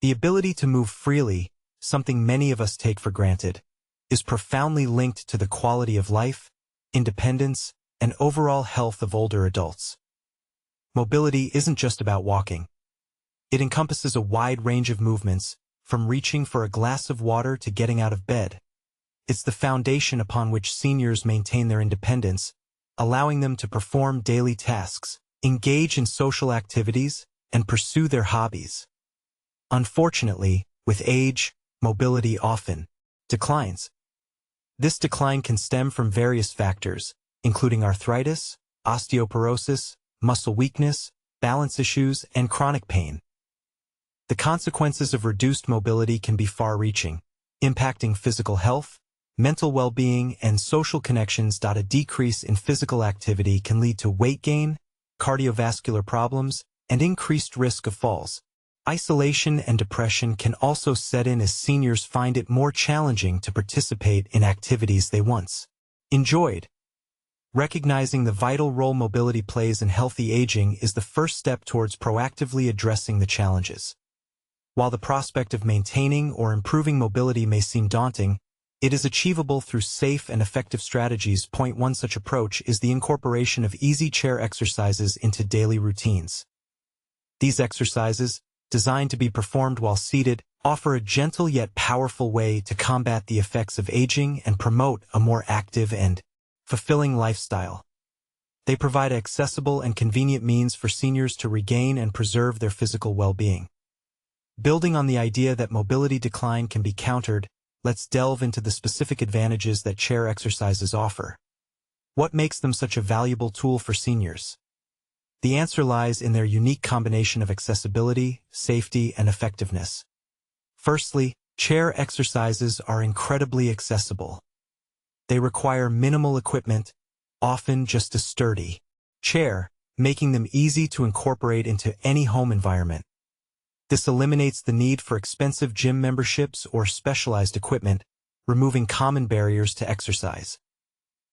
The ability to move freely, something many of us take for granted, is profoundly linked to the quality of life, independence, and overall health of older adults. Mobility isn't just about walking. It encompasses a wide range of movements, from reaching for a glass of water to getting out of bed. It's the foundation upon which seniors maintain their independence, allowing them to perform daily tasks, engage in social activities, and pursue their hobbies. Unfortunately, with age, mobility often declines. This decline can stem from various factors, including arthritis, osteoporosis, muscle weakness, balance issues, and chronic pain. The consequences of reduced mobility can be far-reaching, impacting physical health, mental well-being, and social connections. A decrease in physical activity can lead to weight gain, cardiovascular problems, and increased risk of falls. Isolation and depression can also set in as seniors find it more challenging to participate in activities they once enjoyed. Recognizing the vital role mobility plays in healthy aging is the first step towards proactively addressing the challenges. While the prospect of maintaining or improving mobility may seem daunting, it is achievable through safe and effective strategies. One such approach is the incorporation of easy chair exercises into daily routines. These exercises, designed to be performed while seated, offer a gentle yet powerful way to combat the effects of aging and promote a more active and fulfilling lifestyle. They provide accessible and convenient means for seniors to regain and preserve their physical well-being. Building on the idea that mobility decline can be countered, let's delve into the specific advantages that chair exercises offer. What makes them such a valuable tool for seniors? The answer lies in their unique combination of accessibility, safety, and effectiveness. Firstly, chair exercises are incredibly accessible. They require minimal equipment, often just a sturdy chair, making them easy to incorporate into any home environment. This eliminates the need for expensive gym memberships or specialized equipment, removing common barriers to exercise.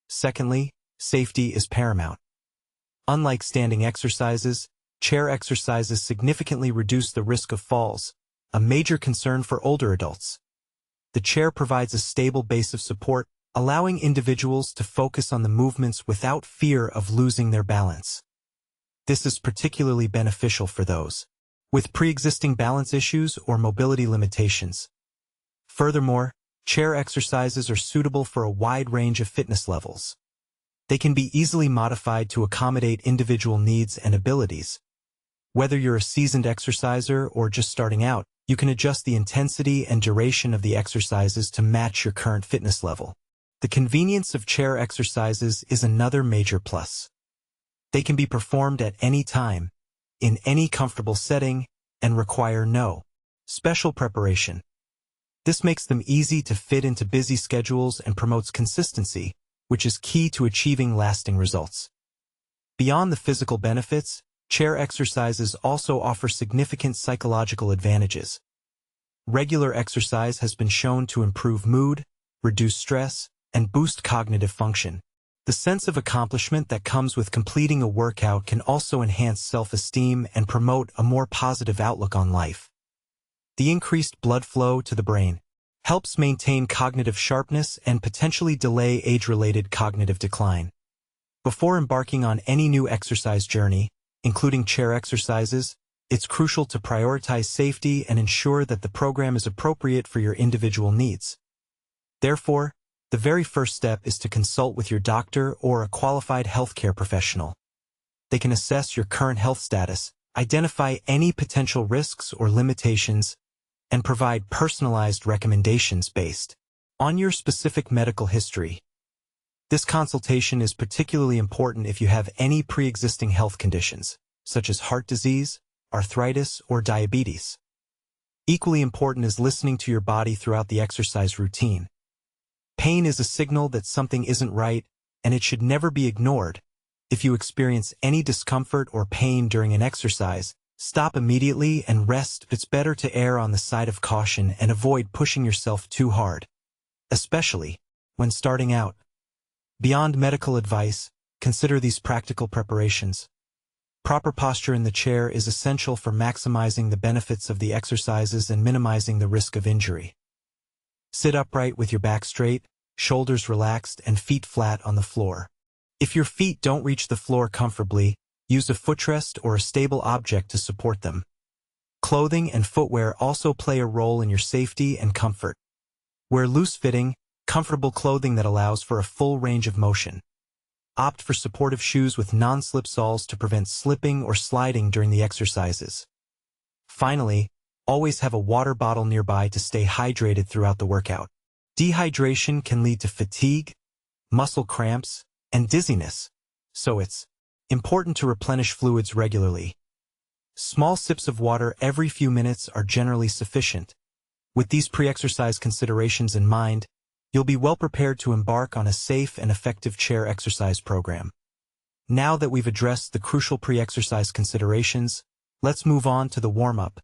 Secondly, safety is paramount. Unlike standing exercises, chair exercises significantly reduce the risk of falls, a major concern for older adults. The chair provides a stable base of support, allowing individuals to focus on the movements without fear of losing their balance. This is particularly beneficial for those with pre-existing balance issues or mobility limitations. Furthermore, chair exercises are suitable for a wide range of fitness levels. They can be easily modified to accommodate individual needs and abilities. Whether you're a seasoned exerciser or just starting out, you can adjust the intensity and duration of the exercises to match your current fitness level. The convenience of chair exercises is another major plus. They can be performed at any time, in any comfortable setting, and require no special preparation. This makes them easy to fit into busy schedules and promotes consistency, which is key to achieving lasting results. Beyond the physical benefits, chair exercises also offer significant psychological advantages. Regular exercise has been shown to improve mood, reduce stress, and boost cognitive function. The sense of accomplishment that comes with completing a workout can also enhance self-esteem and promote a more positive outlook on life. The increased blood flow to the brain helps maintain cognitive sharpness and potentially delay age-related cognitive decline. Before embarking on any new exercise journey, including chair exercises, it's crucial to prioritize safety and ensure that the program is appropriate for your individual needs. Therefore, the very first step is to consult with your doctor or a qualified healthcare professional. They can assess your current health status, identify any potential risks or limitations, and provide personalized recommendations based on your specific medical history. This consultation is particularly important if you have any pre-existing health conditions, such as heart disease, arthritis, or diabetes. Equally important is listening to your body throughout the exercise routine. Pain is a signal that something isn't right, and it should never be ignored. If you experience any discomfort or pain during an exercise, stop immediately and rest. It's better to err on the side of caution and avoid pushing yourself too hard, especially when starting out. Beyond medical advice, consider these practical preparations. Proper posture in the chair is essential for maximizing the benefits of the exercises and minimizing the risk of injury. Sit upright with your back straight, shoulders relaxed, and feet flat on the floor. If your feet don't reach the floor comfortably, use a footrest or a stable object to support them. Clothing and footwear also play a role in your safety and comfort. Wear loose-fitting, comfortable clothing that allows for a full range of motion. Opt for supportive shoes with non-slip soles to prevent slipping or sliding during the exercises. Finally, always have a water bottle nearby to stay hydrated throughout the workout. Dehydration can lead to fatigue, muscle cramps, and dizziness, so it's important to replenish fluids regularly. Small sips of water every few minutes are generally sufficient. With these pre-exercise considerations in mind, you'll be well prepared to embark on a safe and effective chair exercise program. Now that we've addressed the crucial pre-exercise considerations, let's move on to the warm-up.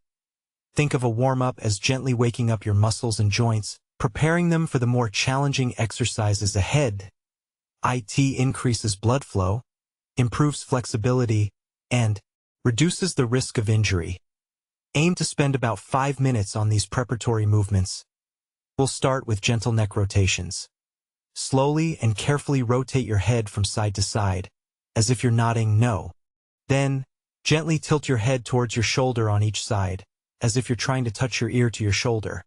Think of a warm-up as gently waking up your muscles and joints, preparing them for the more challenging exercises ahead. It increases blood flow, improves flexibility, and reduces the risk of injury. Aim to spend about 5 minutes on these preparatory movements. We'll start with gentle neck rotations. Slowly and carefully rotate your head from side to side, as if you're nodding no. Then, gently tilt your head towards your shoulder on each side, as if you're trying to touch your ear to your shoulder.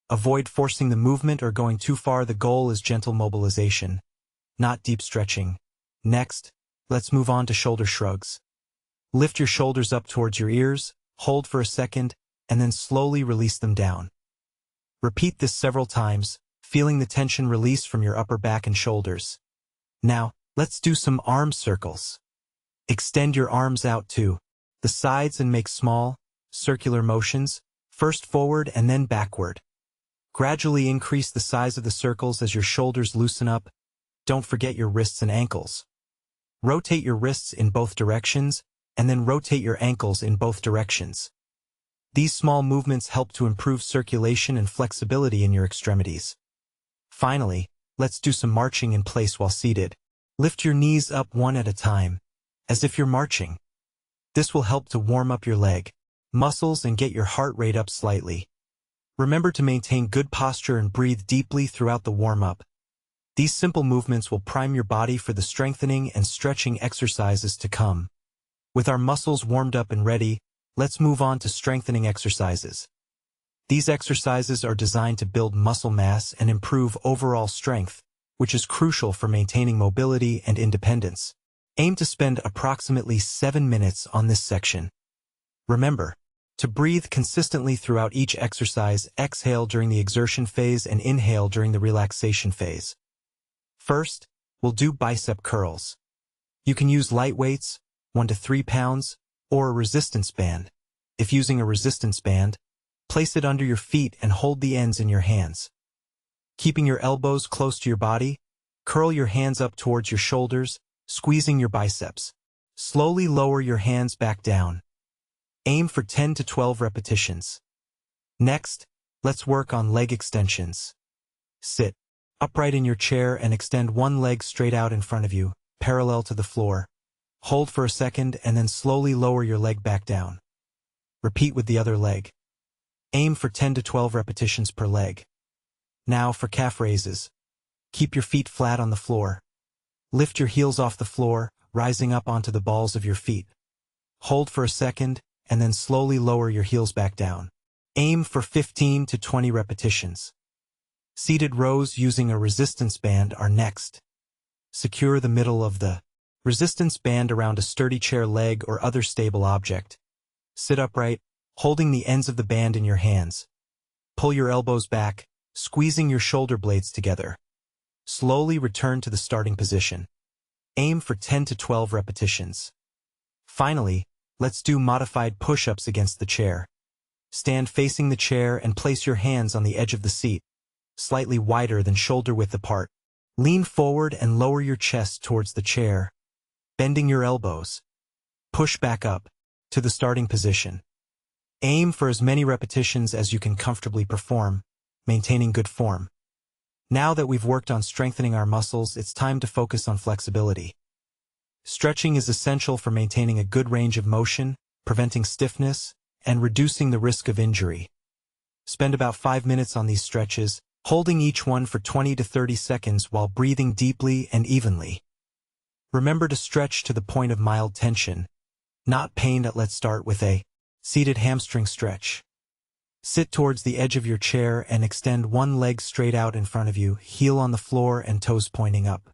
Avoid forcing the movement or going too far. The goal is gentle mobilization, not deep stretching. Next, let's move on to shoulder shrugs. Lift your shoulders up towards your ears, hold for a second, and then slowly release them down. Repeat this several times, feeling the tension release from your upper back and shoulders. Now, let's do some arm circles. Extend your arms out to the sides and make small, circular motions, first forward and then backward. Gradually increase the size of the circles as your shoulders loosen up. Don't forget your wrists and ankles. Rotate your wrists in both directions, and then rotate your ankles in both directions. These small movements help to improve circulation and flexibility in your extremities. Finally, let's do some marching in place while seated. Lift your knees up one at a time, as if you're marching. This will help to warm up your leg muscles and get your heart rate up slightly. Remember to maintain good posture and breathe deeply throughout the warm-up. These simple movements will prime your body for the strengthening and stretching exercises to come. With our muscles warmed up and ready, let's move on to strengthening exercises. These exercises are designed to build muscle mass and improve overall strength, which is crucial for maintaining mobility and independence. Aim to spend approximately 7 minutes on this section. Remember to breathe consistently throughout each exercise. Exhale during the exertion phase and inhale during the relaxation phase. First, we'll do bicep curls. You can use light weights, 1 to 3 pounds, or a resistance band. If using a resistance band, place it under your feet and hold the ends in your hands. Keeping your elbows close to your body, curl your hands up towards your shoulders, squeezing your biceps. Slowly lower your hands back down. Aim for 10 to 12 repetitions. Next, let's work on leg extensions. Sit upright in your chair and extend one leg straight out in front of you, parallel to the floor. Hold for a second and then slowly lower your leg back down. Repeat with the other leg. Aim for 10 to 12 repetitions per leg. Now for calf raises. Keep your feet flat on the floor. Lift your heels off the floor, rising up onto the balls of your feet. Hold for a second, and then slowly lower your heels back down. Aim for 15 to 20 repetitions. Seated rows using a resistance band are next. Secure the middle of the resistance band around a sturdy chair leg or other stable object. Sit upright, holding the ends of the band in your hands. Pull your elbows back, squeezing your shoulder blades together. Slowly return to the starting position. Aim for 10 to 12 repetitions. Finally, let's do modified push-ups against the chair. Stand facing the chair and place your hands on the edge of the seat, slightly wider than shoulder width apart. Lean forward and lower your chest towards the chair, bending your elbows. Push back up to the starting position. Aim for as many repetitions as you can comfortably perform, maintaining good form. Now that we've worked on strengthening our muscles, it's time to focus on flexibility. Stretching is essential for maintaining a good range of motion, preventing stiffness, and reducing the risk of injury. Spend about 5 minutes on these stretches, holding each one for 20 to 30 seconds while breathing deeply and evenly. Remember to stretch to the point of mild tension, not pain. Let's start with a seated hamstring stretch. Sit towards the edge of your chair and extend one leg straight out in front of you, heel on the floor and toes pointing up.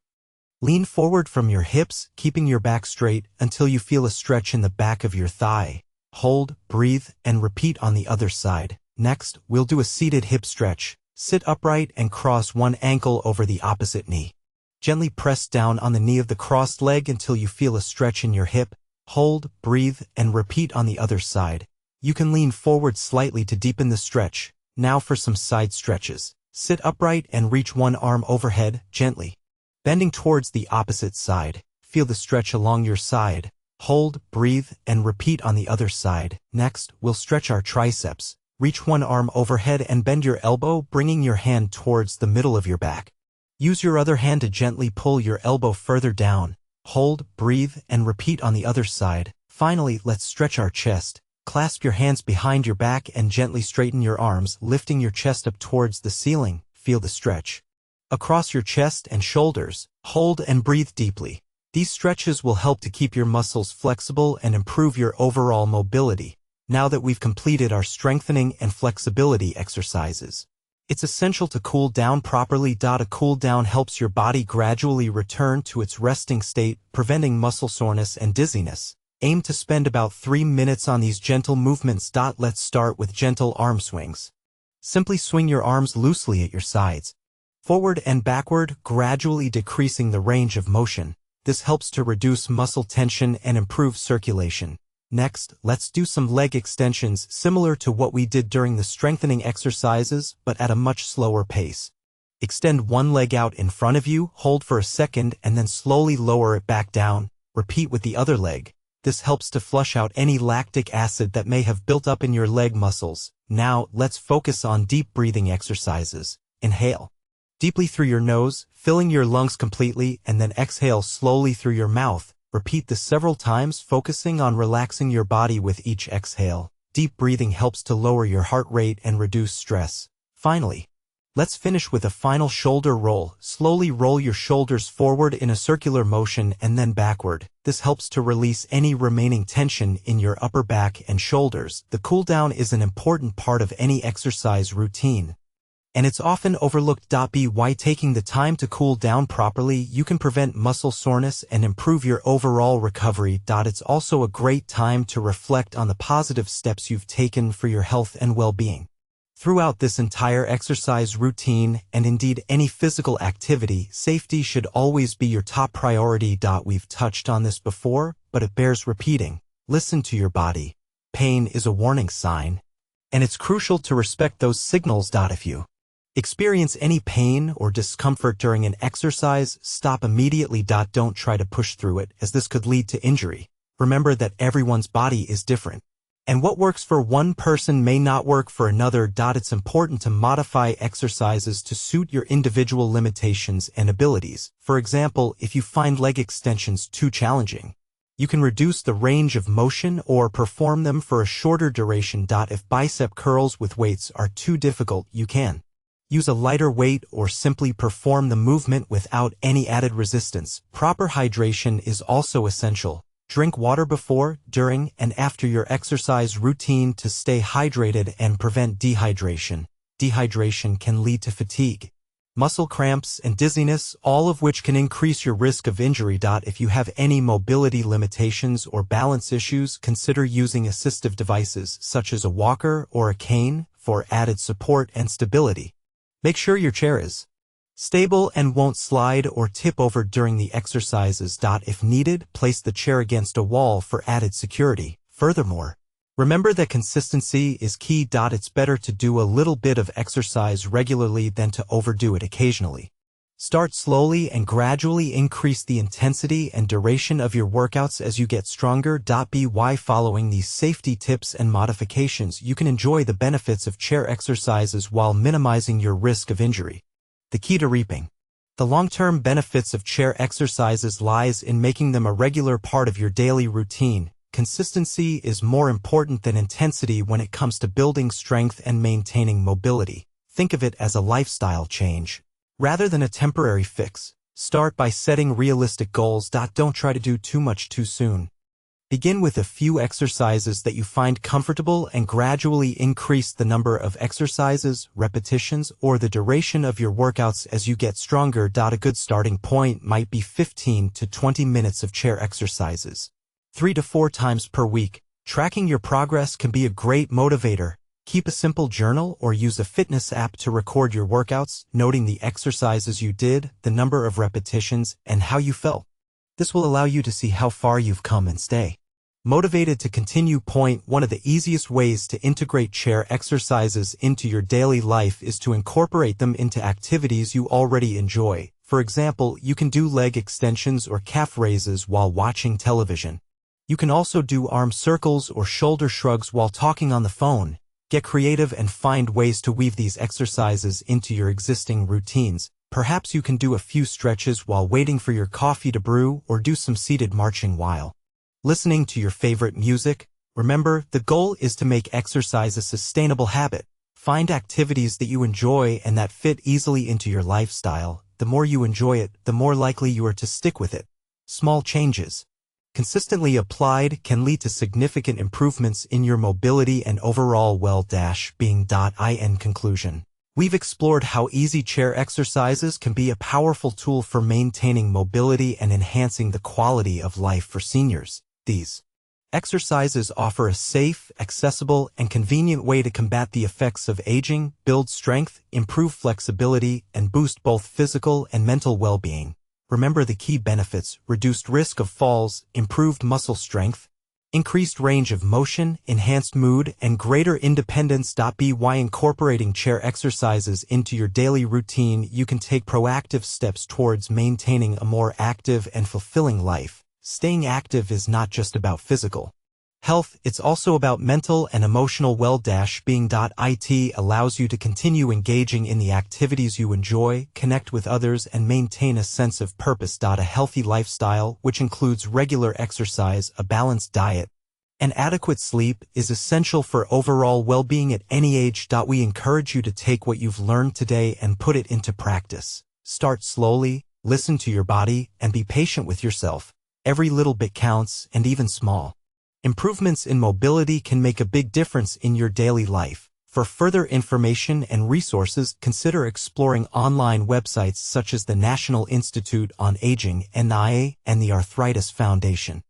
Lean forward from your hips, keeping your back straight until you feel a stretch in the back of your thigh. Hold, breathe, and repeat on the other side. Next, we'll do a seated hip stretch. Sit upright and cross one ankle over the opposite knee. Gently press down on the knee of the crossed leg until you feel a stretch in your hip. Hold, breathe, and repeat on the other side. You can lean forward slightly to deepen the stretch. Now for some side stretches. Sit upright and reach one arm overhead, gently. Bending towards the opposite side. Feel the stretch along your side. Hold, breathe, and repeat on the other side. Next, we'll stretch our triceps. Reach one arm overhead and bend your elbow, bringing your hand towards the middle of your back. Use your other hand to gently pull your elbow further down. Hold, breathe, and repeat on the other side. Finally, let's stretch our chest. Clasp your hands behind your back and gently straighten your arms, lifting your chest up towards the ceiling. Feel the stretch across your chest and shoulders. Hold and breathe deeply. These stretches will help to keep your muscles flexible and improve your overall mobility. Now that we've completed our strengthening and flexibility exercises, it's essential to cool down properly. A cool down helps your body gradually return to its resting state, preventing muscle soreness and dizziness. Aim to spend about 3 minutes on these gentle movements. Let's start with gentle arm swings. Simply swing your arms loosely at your sides, forward and backward, gradually decreasing the range of motion. This helps to reduce muscle tension and improve circulation. Next, let's do some leg extensions similar to what we did during the strengthening exercises, but at a much slower pace. Extend one leg out in front of you, hold for a second, and then slowly lower it back down. Repeat with the other leg. This helps to flush out any lactic acid that may have built up in your leg muscles. Now, let's focus on deep breathing exercises. Inhale deeply through your nose, filling your lungs completely, and then exhale slowly through your mouth. Repeat this several times, focusing on relaxing your body with each exhale. Deep breathing helps to lower your heart rate and reduce stress. Finally, let's finish with a final shoulder roll. Slowly roll your shoulders forward in a circular motion and then backward. This helps to release any remaining tension in your upper back and shoulders. The cool down is an important part of any exercise routine, and it's often overlooked. By taking the time to cool down properly, you can prevent muscle soreness and improve your overall recovery. It's also a great time to reflect on the positive steps you've taken for your health and well-being. Throughout this entire exercise routine, and indeed any physical activity, safety should always be your top priority. We've touched on this before, but it bears repeating. Listen to your body. Pain is a warning sign, and it's crucial to respect those signals. If you experience any pain or discomfort during an exercise, stop immediately. Don't try to push through it, as this could lead to injury. Remember that everyone's body is different, and what works for one person may not work for another. It's important to modify exercises to suit your individual limitations and abilities. For example, if you find leg extensions too challenging, you can reduce the range of motion or perform them for a shorter duration. If bicep curls with weights are too difficult, you can use a lighter weight or simply perform the movement without any added resistance. Proper hydration is also essential. Drink water before, during, and after your exercise routine to stay hydrated and prevent dehydration. Dehydration can lead to fatigue, muscle cramps, and dizziness, all of which can increase your risk of injury. If you have any mobility limitations or balance issues, consider using assistive devices such as a walker or a cane for added support and stability. Make sure your chair is stable and won't slide or tip over during the exercises. If needed, place the chair against a wall for added security. Furthermore, remember that consistency is key. It's better to do a little bit of exercise regularly than to overdo it occasionally. Start slowly and gradually increase the intensity and duration of your workouts as you get stronger. By following these safety tips and modifications, you can enjoy the benefits of chair exercises while minimizing your risk of injury. The key to reaping The long-term benefits of chair exercises lies in making them a regular part of your daily routine. Consistency is more important than intensity when it comes to building strength and maintaining mobility. Think of it as a lifestyle change, rather than a temporary fix. Start by setting realistic goals. Don't try to do too much too soon. Begin with a few exercises that you find comfortable and gradually increase the number of exercises, repetitions, or the duration of your workouts as you get stronger. A good starting point might be 15 to 20 minutes of chair exercises, 3 to 4 times per week. Tracking your progress can be a great motivator. Keep a simple journal or use a fitness app to record your workouts, noting the exercises you did, the number of repetitions, and how you felt. This will allow you to see how far you've come and stay motivated to continue. One of the easiest ways to integrate chair exercises into your daily life is to incorporate them into activities you already enjoy. For example, you can do leg extensions or calf raises while watching television. You can also do arm circles or shoulder shrugs while talking on the phone. Get creative and find ways to weave these exercises into your existing routines. Perhaps you can do a few stretches while waiting for your coffee to brew, or do some seated marching while listening to your favorite music. Remember, the goal is to make exercise a sustainable habit. Find activities that you enjoy and that fit easily into your lifestyle. The more you enjoy it, the more likely you are to stick with it. Small changes, consistently applied, can lead to significant improvements in your mobility and overall well-being. In conclusion, we've explored how easy chair exercises can be a powerful tool for maintaining mobility and enhancing the quality of life for seniors. These exercises offer a safe, accessible, and convenient way to combat the effects of aging, build strength, improve flexibility, and boost both physical and mental well-being. Remember the key benefits: reduced risk of falls, improved muscle strength, increased range of motion, enhanced mood, and greater independence. By incorporating chair exercises into your daily routine, you can take proactive steps towards maintaining a more active and fulfilling life. Staying active is not just about physical health, it's also about mental and emotional well-being. It allows you to continue engaging in the activities you enjoy, connect with others, and maintain a sense of purpose. A healthy lifestyle, which includes regular exercise, a balanced diet, and adequate sleep, is essential for overall well-being at any age. We encourage you to take what you've learned today and put it into practice. Start slowly, listen to your body, and be patient with yourself. Every little bit counts, and even small improvements in mobility can make a big difference in your daily life. For further information and resources, consider exploring online websites such as the National Institute on Aging (NIA) and the Arthritis Foundation.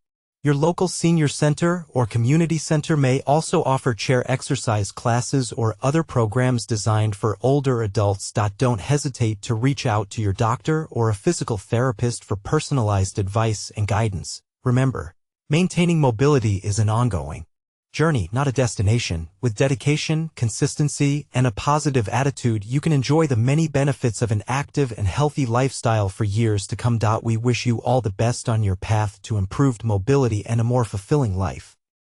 Your local senior center or community center may also offer chair exercise classes or other programs designed for older adults. Don't hesitate to reach out to your doctor or a physical therapist for personalized advice and guidance. Remember, maintaining mobility is an ongoing journey, not a destination. With dedication, consistency, and a positive attitude, you can enjoy the many benefits of an active and healthy lifestyle for years to come. We wish you all the best on your path to improved mobility and a more fulfilling life.